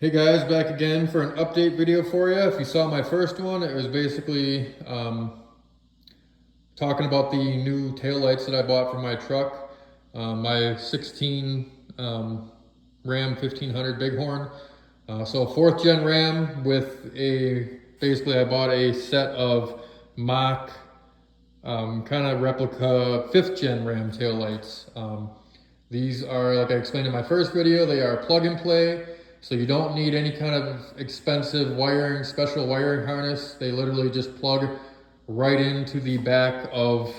Hey guys, back again for an update video for you. If you saw my first one, it was basically talking about the new taillights that I bought for my truck. My 16 Ram 1500 Bighorn. So a 4th gen Ram with basically I bought a set of mock kind of replica 5th gen Ram taillights. These are, like I explained in my first video, they are plug and play. So you don't need any kind of expensive wiring, special wiring harness. They literally just plug right into the back of,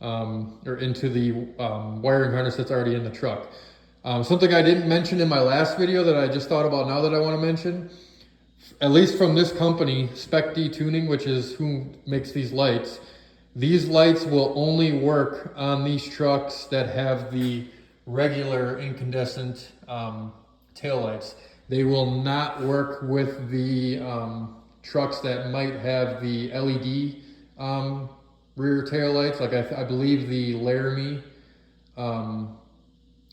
or into the wiring harness that's already in the truck. Something I didn't mention in my last video that I just thought about now that I want to mention, at least from this company, Spec D Tuning, which is who makes these lights will only work on these trucks that have the regular incandescent taillights. They will not work with the trucks that might have the LED rear taillights. Like I believe the Laramie and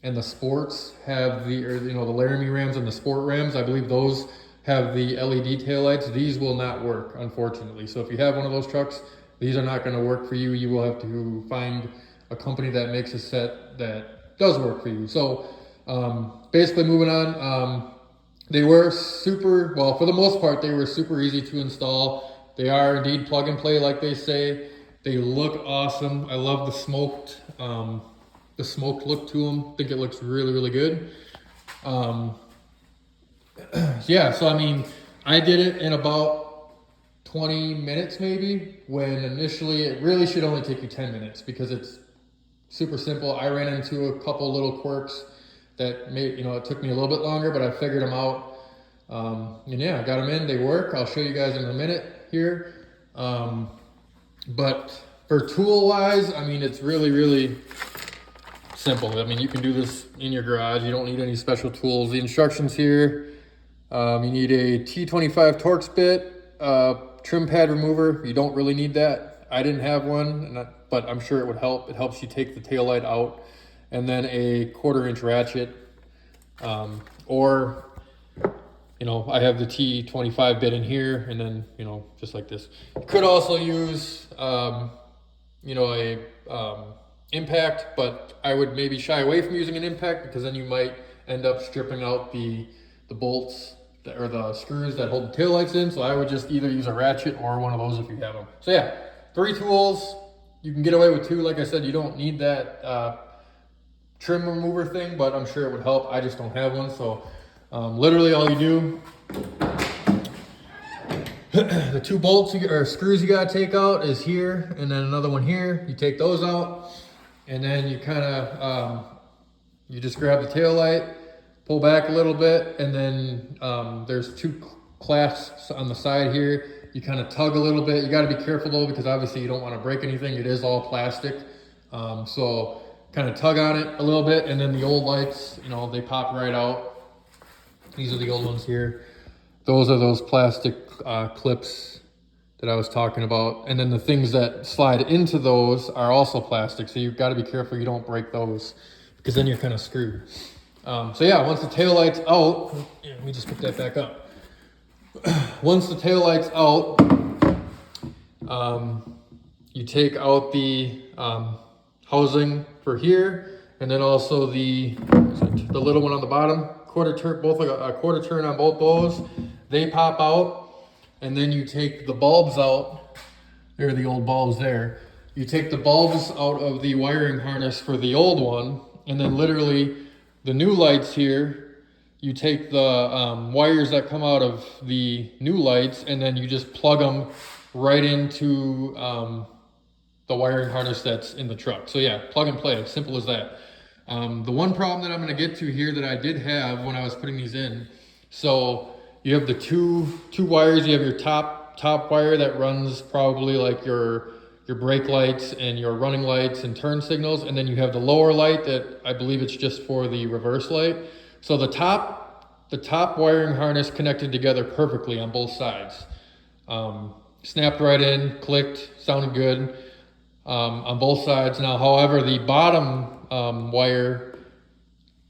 the Sports have the Laramie Rams and the Sport Rams. I believe those have the LED taillights. These will not work, unfortunately. So if you have one of those trucks, these are not going to work for you. You will have to find a company that makes a set that does work for you. So basically moving on, they were for the most part, they were super easy to install. They are indeed plug and play like they say. They look awesome. I love the smoked look to them. I think it looks really, really good. Yeah, so I mean, I did it in about 20 minutes maybe, when initially it really should only take you 10 minutes because it's super simple. I ran into a couple little quirks that made, it took me a little bit longer, but I figured them out. And yeah, I got them in, they work. I'll show you guys in a minute here. But for tool wise, I mean, it's really, really simple. I mean, you can do this in your garage. You don't need any special tools. The instructions here, you need a T25 Torx bit, trim pad remover. You don't really need that. I didn't have one, but I'm sure it would help. It helps you take the taillight out. And then a 1/4 inch ratchet, or I have the T25 bit in here, and then just like this. You could also use a impact, but I would maybe shy away from using an impact because then you might end up stripping out the bolts or the screws that hold the taillights in. So I would just either use a ratchet or one of those if you have them. So yeah, 3 tools. You can get away with 2. Like I said, you don't need that trim remover thing, but I'm sure it would help. I just don't have one. So literally all you do, the 2 bolts or screws you gotta take out is here, and then another one here. You take those out, and then you kind of you just grab the tail light, pull back a little bit, and then there's 2 clasps on the side here. You kind of tug a little bit. You got to be careful though, because obviously you don't want to break anything. It is all plastic, so kind of tug on it a little bit, and then the old lights, they pop right out. These are the old ones here. Those are those plastic clips that I was talking about. And then the things that slide into those are also plastic. So you've got to be careful you don't break those, because then you're kind of screwed. So yeah, once the tail light's out, let me just pick that back up. Once the tail light's out, you take out the housing for here, and then also the little one on the bottom, 1/4 turn, both like a 1/4 turn on both those. They pop out, and then you take the bulbs out. There are the old bulbs there. You take the bulbs out of the wiring harness for the old one, and then literally the new lights here, you take the wires that come out of the new lights, and then you just plug them right into the wiring harness that's in the truck. So yeah, plug and play, simple as that. The one problem that I'm going to get to here that I did have when I was putting these in, so you have the two wires. You have your top wire that runs probably like your brake lights and your running lights and turn signals, and then you have the lower light that I believe it's just for the reverse light. So the top wiring harness connected together perfectly on both sides. Snapped right in, clicked, sounded good on both sides. Now, however, the bottom wire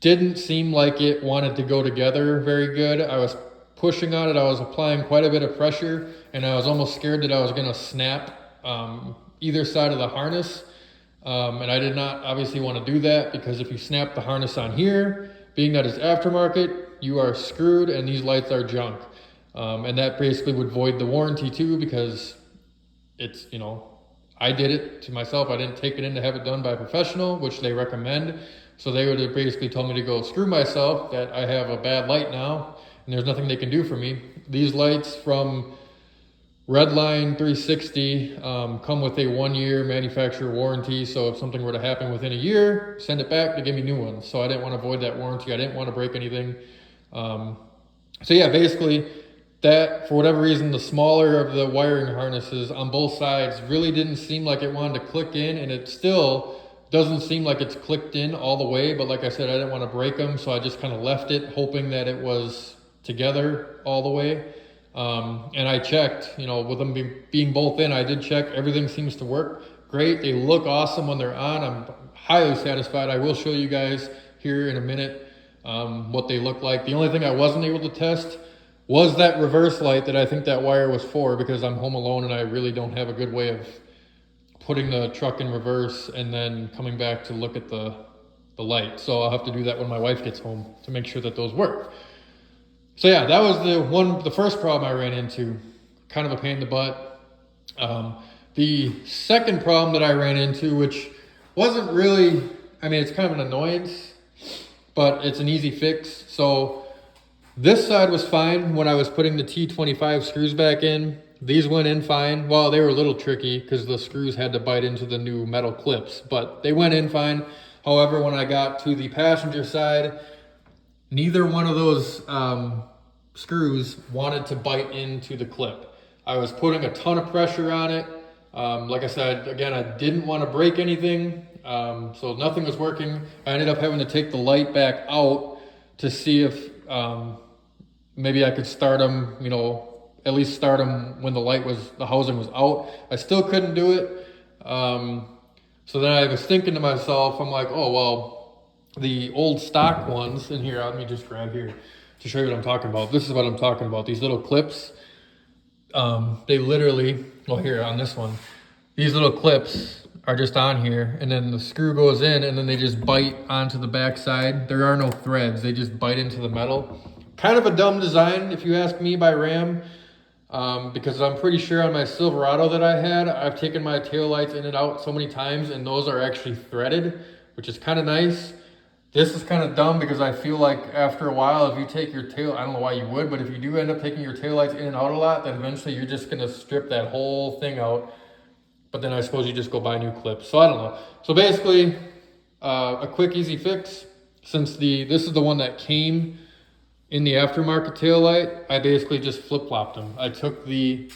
didn't seem like it wanted to go together very good. I was pushing on it. I was applying quite a bit of pressure, and I was almost scared that I was gonna snap either side of the harness. And I did not obviously want to do that, because if you snap the harness on here, being that it's aftermarket, you are screwed and these lights are junk. And that basically would void the warranty too, because it's, you know, I did it to myself. I didn't take it in to have it done by a professional, which they recommend. So they would have basically told me to go screw myself, that I have a bad light now and there's nothing they can do for me. These lights from Redline 360 come with a 1-year manufacturer warranty. So if something were to happen within a year, send it back to give me new ones. So I didn't want to void that warranty. I didn't want to break anything. So yeah, basically that, for whatever reason, the smaller of the wiring harnesses on both sides really didn't seem like it wanted to click in, and it still doesn't seem like it's clicked in all the way. But like I said, I didn't want to break them, so I just kind of left it, hoping that it was together all the way. And I checked, you know, with them being both in, I did check. Everything seems to work great. They look awesome when they're on. I'm highly satisfied. I will show you guys here in a minute what they look like. The only thing I wasn't able to test was that reverse light that I think that wire was for, because I'm home alone and I really don't have a good way of putting the truck in reverse and then coming back to look at the light. So I'll have to do that when my wife gets home to make sure that those work. So yeah, that was the first problem I ran into. Kind of a pain in the butt. The second problem that I ran into, which wasn't really, I mean, it's kind of an annoyance, but it's an easy fix. So this side was fine when I was putting the T25 screws back in. These went in fine. Well, they were a little tricky because the screws had to bite into the new metal clips, but they went in fine. However, when I got to the passenger side, neither one of those screws wanted to bite into the clip. I was putting a ton of pressure on it. Like I said, again, I didn't want to break anything, so nothing was working. I ended up having to take the light back out to see if maybe I could start them, you know, at least start them when the housing was out. I still couldn't do it. So then I was thinking to myself, I'm like, oh, well, the old stock ones in here, let me just grab here to show you what I'm talking about. This is what I'm talking about. These little clips, they literally, well, here on this one, these little clips are just on here, and then the screw goes in, and then they just bite onto the back side. There are no threads. They just bite into the metal. Kind of a dumb design, if you ask me, by Ram, because I'm pretty sure on my Silverado that I had, I've taken my taillights in and out so many times, and those are actually threaded, which is kind of nice. This is kind of dumb because I feel like after a while, if you take your I don't know why you would, but if you do end up taking your taillights in and out a lot, then eventually you're just going to strip that whole thing out. But then I suppose you just go buy new clips. So I don't know. So basically, a quick, easy fix. Since this is the one that came in the aftermarket taillight, I basically just flip-flopped them. I took the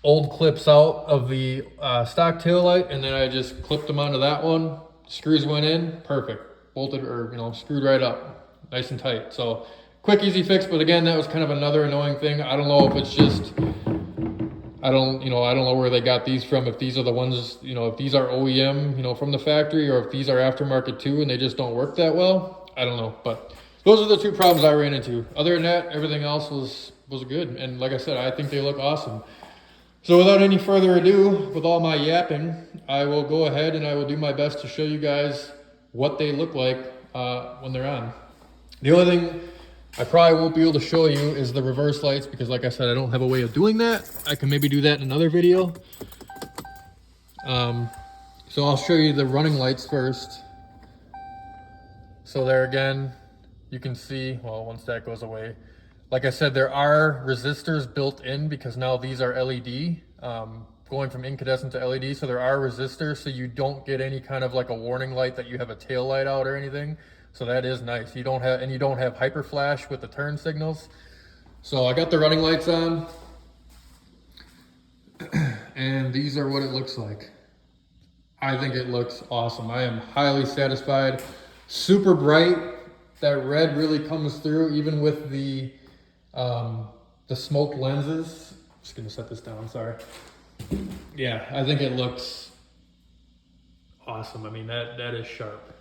old clips out of the stock taillight, and then I just clipped them onto that one. Screws went in, perfect. Bolted, or, you know, screwed right up, nice and tight. So quick, easy fix. But again, that was kind of another annoying thing. I don't know if it's just, I don't know where they got these from. If these are the ones, you know, if these are OEM, you know, from the factory, or if these are aftermarket too, and they just don't work that well. I don't know. But those are the two problems I ran into. Other than that, everything else was good. And like I said, I think they look awesome. So without any further ado, with all my yapping, I will go ahead and I will do my best to show you guys what they look like when they're on. The only thing I probably won't be able to show you is the reverse lights, because like I said, I don't have a way of doing that. I can maybe do that in another video. So I'll show you the running lights first. So there again, you can see, well, once that goes away, like I said, there are resistors built in, because now these are LED, going from incandescent to LED. So there are resistors, so you don't get any kind of like a warning light that you have a tail light out or anything. So that is nice. You don't have hyper flash with the turn signals. So I got the running lights on, and these are what it looks like. I think it looks awesome. I am highly satisfied. Super bright. That red really comes through, even with the smoked lenses. I'm just gonna set this down, sorry. Yeah, I think it looks awesome. I mean, that is sharp.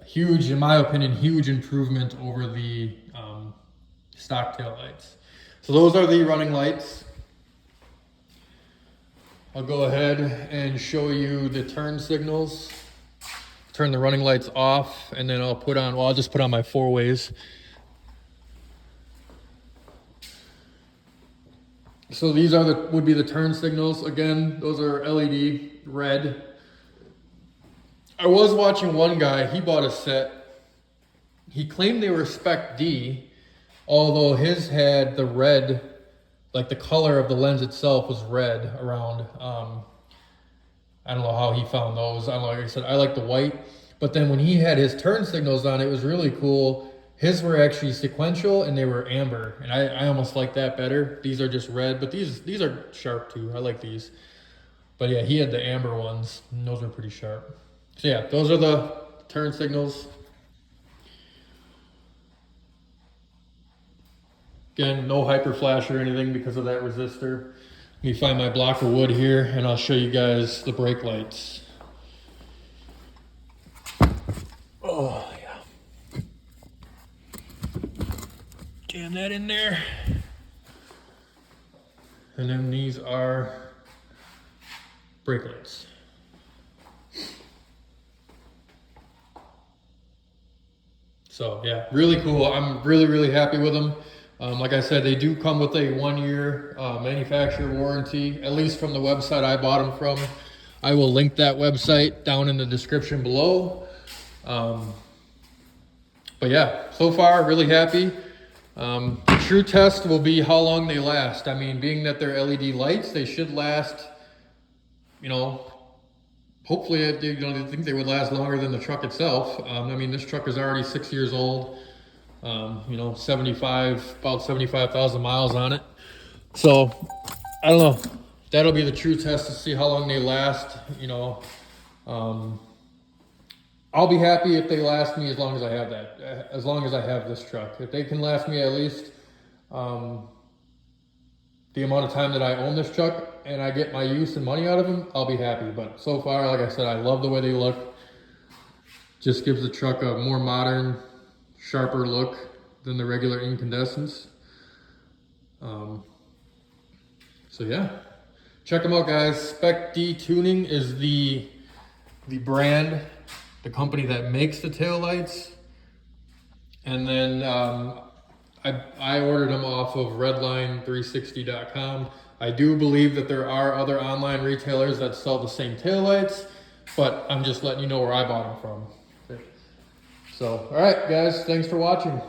huge, in my opinion, huge improvement over the stock tail lights. So those are the running lights. I'll go ahead and show you the turn signals. Turn the running lights off, and then I'll put on, well, I'll just put on my 4-ways. So these are would be the turn signals. Again, those are LED red. I was watching one guy, he bought a set. He claimed they were Spec D, although his had the red, like the color of the lens itself was red around. I don't know how he found those. I don't know, like I said, I like the white. But then when he had his turn signals on, it was really cool. His were actually sequential and they were amber. And I almost like that better. These are just red, but these are sharp too. I like these. But yeah, he had the amber ones, and those were pretty sharp. So yeah, those are the turn signals. Again, no hyper flash or anything because of that resistor. Let me find my block of wood here and I'll show you guys the brake lights. Oh yeah. Jam that in there. And then these are brake lights. So yeah, really cool. I'm really happy with them. Like I said, they do come with a 1-year manufacturer warranty, at least from the website I bought them from. I will link that website down in the description below. But yeah, so far, really happy. The true test will be how long they last. I mean, being that they're LED lights, they should last, you know, hopefully, I think they would last longer than the truck itself. I mean, this truck is already 6 years old. You know, about 75,000 miles on it. So, I don't know. That'll be the true test to see how long they last. You know, I'll be happy if they last me as long as I have that, as long as I have this truck. If they can last me at least the amount of time that I own this truck and I get my use and money out of them, I'll be happy. But so far, like I said, I love the way they look. Just gives the truck a more modern, sharper look than the regular incandescents. So yeah, check them out, guys. Spec D Tuning is the brand, the company that makes the taillights. And then I ordered them off of redline360.com. I do believe that there are other online retailers that sell the same taillights, but I'm just letting you know where I bought them from. So, all right, guys, thanks for watching.